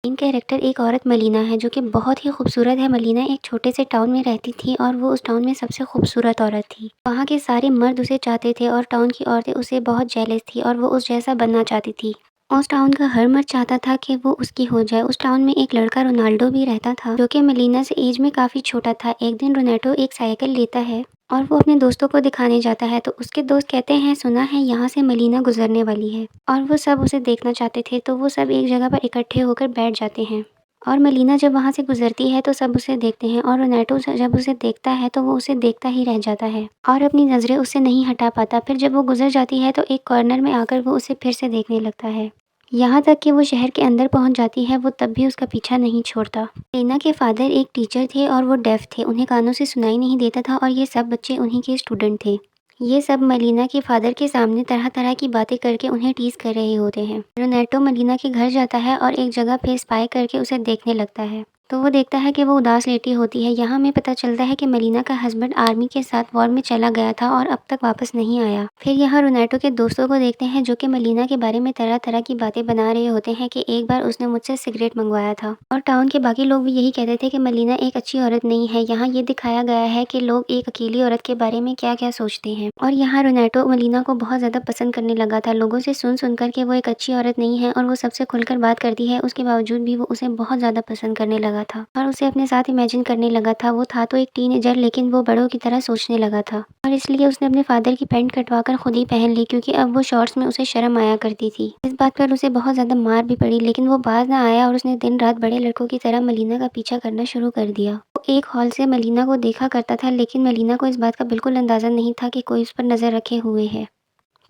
Main character एक औरत मलीना है जो कि बहुत ही खूबसूरत है। मलीना एक छोटे से टाउन में रहती थी और वो उस टाउन में सबसे खूबसूरत औरत थी। वहाँ के सारे मर्द उसे चाहते थे और टाउन की औरतें उसे बहुत जेलस थी और वो उस जैसा बनना चाहती थी। उस टाउन का हर मर्द चाहता था कि वो उसकी हो जाए। उस टाउन में एक लड़का रोनाल्डो भी रहता था जो कि मलीना से एज में काफ़ी छोटा था। एक दिन रोनाल्डो एक साइकिल लेता है और वो अपने दोस्तों को दिखाने जाता है तो उसके दोस्त कहते हैं सुना है यहाँ से मलीना गुजरने वाली है और वो सब उसे देखना चाहते थे। तो वो सब एक जगह पर इकट्ठे होकर बैठ जाते हैं और मलीना जब वहाँ से गुजरती है तो सब उसे देखते हैं और रोनाल्डो जब उसे देखता है तो वो उसे देखता ही रह जाता है और अपनी नज़रें उससे नहीं हटा पाता। फिर जब वो गुजर जाती है तो एक कॉर्नर में आकर वो उसे फिर से देखने लगता है। यहाँ तक कि वो शहर के अंदर पहुँच जाती है, वो तब भी उसका पीछा नहीं छोड़ता। मलीना के फादर एक टीचर थे और वो डेफ थे, उन्हें कानों से सुनाई नहीं देता था और ये सब बच्चे उन्हीं के स्टूडेंट थे। ये सब मलीना के फादर के सामने तरह तरह की बातें करके उन्हें टीज कर रहे होते हैं। रोनेटो मलीना के घर जाता है और एक जगह पे स्पाई करके उसे देखने लगता है तो वो देखता है कि वो उदास लेटी होती है। यहाँ हमें पता चलता है कि मलीना का हस्बैंड आर्मी के साथ वॉर में चला गया था और अब तक वापस नहीं आया। फिर यहाँ रोनेटो के दोस्तों को देखते हैं जो कि मलीना के बारे में तरह तरह की बातें बना रहे होते हैं कि एक बार उसने मुझसे सिगरेट मंगवाया था और टाउन के बाकी लोग भी यही कहते थे कि मलीना एक अच्छी औरत नहीं है। यहाँ ये दिखाया गया है कि लोग एक अकेली औरत के बारे में क्या क्या सोचते हैं और यहाँ रोनेटो मलीना को बहुत ज़्यादा पसंद करने लगा था। लोगों से सुन सुनकर कि वो एक अच्छी औरत नहीं है और वो सबसे खुलकर बात करती है, उसके बावजूद भी वो उसे बहुत ज़्यादा पसंद करने लगा था और उसे अपने साथ इमेजिन करने लगा था। वो था तो एक टीनेजर लेकिन वो बड़ों की तरह सोचने लगा था और इसलिए उसने अपने फादर की पैंट कटवाकर खुद ही पहन ली क्योंकि अब वो शॉर्ट्स में उसे शर्म आया करती थी। इस बात पर उसे बहुत ज़्यादा मार भी पड़ी लेकिन वो बाज ना आया और उसने दिन रात बड़े लड़कों की तरह मलीना का पीछा करना शुरू कर दिया। वो एक हॉल से मलीना को देखा करता था लेकिन मलीना को इस बात का बिल्कुल अंदाज़ा नहीं था कि कोई उस पर नज़र रखे हुए है।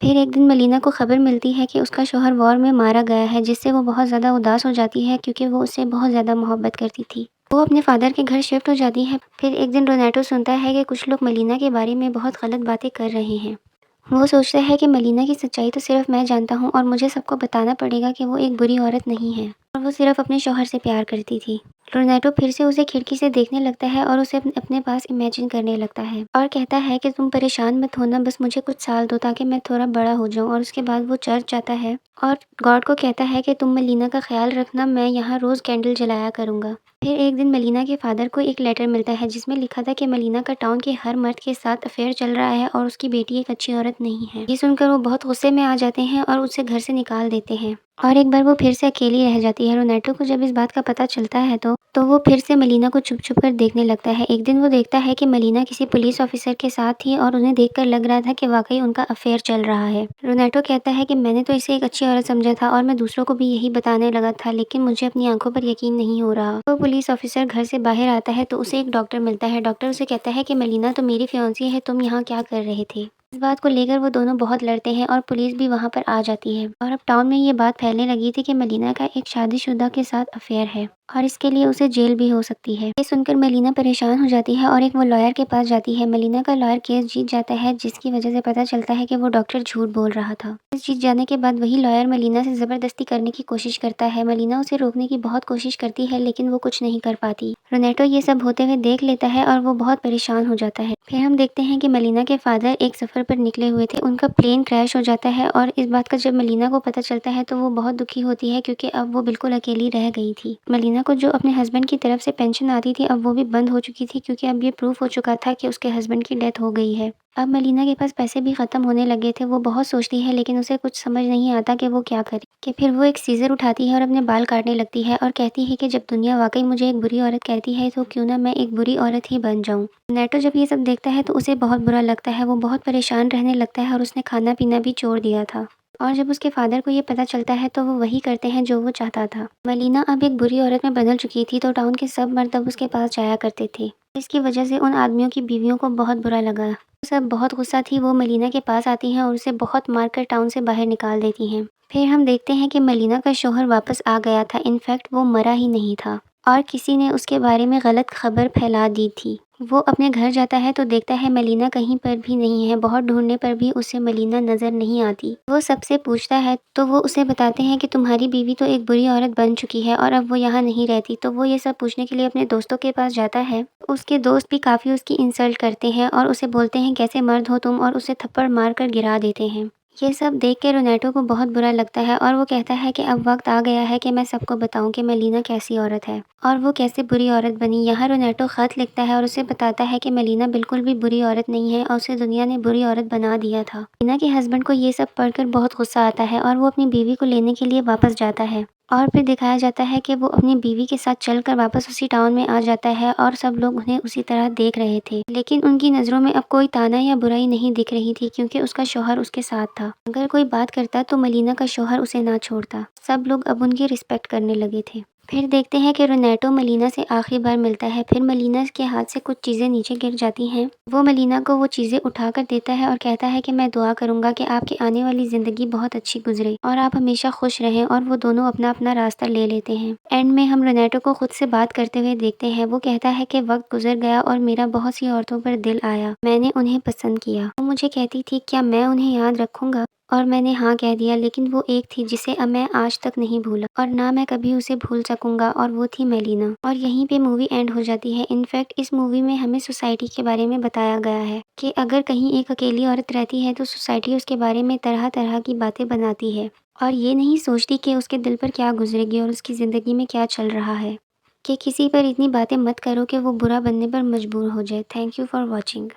फिर एक दिन मलीना को खबर मिलती है कि उसका शौहर वॉर में मारा गया है जिससे वो बहुत ज़्यादा उदास हो जाती है क्योंकि वो उससे बहुत ज़्यादा मोहब्बत करती थी। वो अपने फादर के घर शिफ्ट हो जाती है। फिर एक दिन रोनेटो सुनता है कि कुछ लोग मलीना के बारे में बहुत गलत बातें कर रहे हैं। वो सोचता है कि मलीना की सच्चाई तो सिर्फ मैं जानता हूँ और मुझे सबको बताना पड़ेगा कि वो एक बुरी औरत नहीं है और वो सिर्फ अपने शौहर से प्यार करती थी। रोनेटो फिर से उसे खिड़की से देखने लगता है और उसे अपने पास इमेजिन करने लगता है और कहता है कि तुम परेशान मत होना, बस मुझे कुछ साल दो ताकि मैं थोड़ा बड़ा हो जाऊँ। और उसके बाद वो चर्च जाता है और गॉड को कहता है कि तुम मलीना का ख्याल रखना, मैं यहाँ रोज़ कैंडल जलाया करूँगा। फिर एक दिन मलीना के फादर को एक लेटर मिलता है जिसमें लिखा था कि मलीना का टाउन के हर मर्द के साथ अफेयर चल रहा है और उसकी बेटी एक अच्छी औरत नहीं है। ये सुनकर वो बहुत गुस्से में आ जाते हैं और उसे घर से निकाल देते हैं और एक बार वो फिर से अकेली रह जाती है। रोनेटो को जब इस बात का पता चलता है तो वो फिर से मलीना को छुप छुप कर देखने लगता है। एक दिन वो देखता है कि मलीना किसी पुलिस ऑफिसर के साथ थी और उन्हें देखकर लग रहा था कि वाकई उनका अफेयर चल रहा है। रोनेटो कहता है कि मैंने तो इसे एक अच्छी औरत समझा था और मैं दूसरों को भी यही बताने लगा था लेकिन मुझे अपनी आंखों पर यकीन नहीं हो रहा। तो पुलिस ऑफिसर घर से बाहर आता है तो उसे एक डॉक्टर मिलता है। डॉक्टर उसे कहता है कि मलीना तो मेरी फियांसी है, तुम यहाँ क्या कर रहे थे। इस बात को लेकर वो दोनों बहुत लड़ते हैं और पुलिस भी वहाँ पर आ जाती है और अब टाउन में ये बात फैलने लगी थी कि मलीना का एक शादीशुदा के साथ अफेयर है और इसके लिए उसे जेल भी हो सकती है। ये सुनकर मलीना परेशान हो जाती है और एक वो लॉयर के पास जाती है। मलीना का लॉयर केस जीत जाता है जिसकी वजह से पता चलता है कि वो डॉक्टर झूठ बोल रहा था। केस जीत जाने के बाद वही लॉयर मलीना से जबरदस्ती करने की कोशिश करता है। मलीना उसे रोकने की बहुत कोशिश करती है लेकिन वो कुछ नहीं कर पाती। रोनेटो ये सब होते हुए देख लेता है और वो बहुत परेशान हो जाता है। फिर हम देखते हैं कि मलीना के फादर एक सफ़र पर निकले हुए थे, उनका प्लेन क्रैश हो जाता है और इस बात का जब मलीना को पता चलता है तो वो बहुत दुखी होती है क्योंकि अब वो बिल्कुल अकेली रह गई थी। मलीना को जो अपने हस्बैंड की तरफ से पेंशन आती थी अब वो भी बंद हो चुकी थी क्योंकि अब ये प्रूफ हो चुका था कि उसके हस्बैंड की डेथ हो गई है। अब मलीना के पास पैसे भी ख़त्म होने लगे थे। वो बहुत सोचती है लेकिन उसे कुछ समझ नहीं आता कि वो क्या करे। कि फिर वो एक सीज़र उठाती है और अपने बाल काटने लगती है और कहती है कि जब दुनिया वाकई मुझे एक बुरी औरत कहती है तो क्यों ना मैं एक बुरी औरत ही बन जाऊँ। नेटो जब ये सब देखता है तो उसे बहुत बुरा लगता है। वो बहुत परेशान रहने लगता है और उसने खाना पीना भी छोड़ दिया था। और जब उसके फादर को ये पता चलता है तो वो वही करते हैं जो वो चाहता था। मलीना अब एक बुरी औरत में बदल चुकी थी तो टाउन के सब मर्द अब उसके पास जाया करते थे। इसकी वजह से उन आदमियों की बीवियों को बहुत बुरा लगा। सब बहुत गुस्सा थी। वो मलीना के पास आती हैं और उसे बहुत मारकर टाउन से बाहर निकाल देती हैं। फिर हम देखते हैं कि मलीना का शौहर वापस आ गया था। इनफैक्ट वो मरा ही नहीं था और किसी ने उसके बारे में गलत खबर फैला दी थी। वो अपने घर जाता है तो देखता है मलीना कहीं पर भी नहीं है। बहुत ढूंढने पर भी उसे मलीना नज़र नहीं आती। वो सबसे पूछता है तो वो उसे बताते हैं कि तुम्हारी बीवी तो एक बुरी औरत बन चुकी है और अब वो यहाँ नहीं रहती। तो वो ये सब पूछने के लिए अपने दोस्तों के पास जाता है। उसके दोस्त भी काफ़ी उसकी इंसल्ट करते हैं और उसे बोलते हैं कैसे मर्द हो तुम, और उसे थप्पड़ मार कर गिरा देते हैं। ये सब देख के रोनेटो को बहुत बुरा लगता है और वो कहता है कि अब वक्त आ गया है कि मैं सबको बताऊं कि मेलिना कैसी औरत है और वो कैसे बुरी औरत बनी। यहाँ रोनेटो खत लिखता है और उसे बताता है कि मेलिना बिल्कुल भी बुरी औरत नहीं है और उसे दुनिया ने बुरी औरत बना दिया था। मेलिना के हस्बैंड को ये सब पढ़कर बहुत गुस्सा आता है और वो अपनी बीवी को लेने के लिए वापस जाता है और फिर दिखाया जाता है कि वो अपनी बीवी के साथ चलकर वापस उसी टाउन में आ जाता है और सब लोग उन्हें उसी तरह देख रहे थे, लेकिन उनकी नज़रों में अब कोई ताना या बुराई नहीं दिख रही थी क्योंकि उसका शौहर उसके साथ था। अगर कोई बात करता तो मेलिना का शौहर उसे ना छोड़ता। सब लोग अब उनकी रिस्पेक्ट करने लगे थे। फिर देखते हैं कि रोनेटो मेलिना से आखिरी बार मिलता है। फिर मेलिना के हाथ से कुछ चीज़ें नीचे गिर जाती हैं। वो मेलिना को वो चीज़ें उठाकर देता है और कहता है कि मैं दुआ करूँगा कि आपकी आने वाली ज़िंदगी बहुत अच्छी गुजरे और आप हमेशा खुश रहें। और वो दोनों अपना अपना रास्ता ले लेते हैं। एंड में हम रोनेटो को खुद से बात करते हुए देखते हैं। वो कहता है कि वक्त गुजर गया और मेरा बहुत सी औरतों पर दिल आया, मैंने उन्हें पसंद किया। वो मुझे कहती थी क्या मैं उन्हें याद रखूँगा, और मैंने हाँ कह दिया, लेकिन वो एक थी जिसे अब मैं आज तक नहीं भूला और ना मैं कभी उसे भूल सकूंगा, और वो थी मेलिना। और यहीं पे मूवी एंड हो जाती है। इनफैक्ट इस मूवी में हमें सोसाइटी के बारे में बताया गया है कि अगर कहीं एक अकेली औरत रहती है तो सोसाइटी उसके बारे में तरह तरह की बातें बनाती है और ये नहीं सोचती कि उसके दिल पर क्या गुजरेगी और उसकी ज़िंदगी में क्या चल रहा है। कि किसी पर इतनी बातें मत करो कि वो बुरा बनने पर मजबूर हो जाए। Thank you for watching.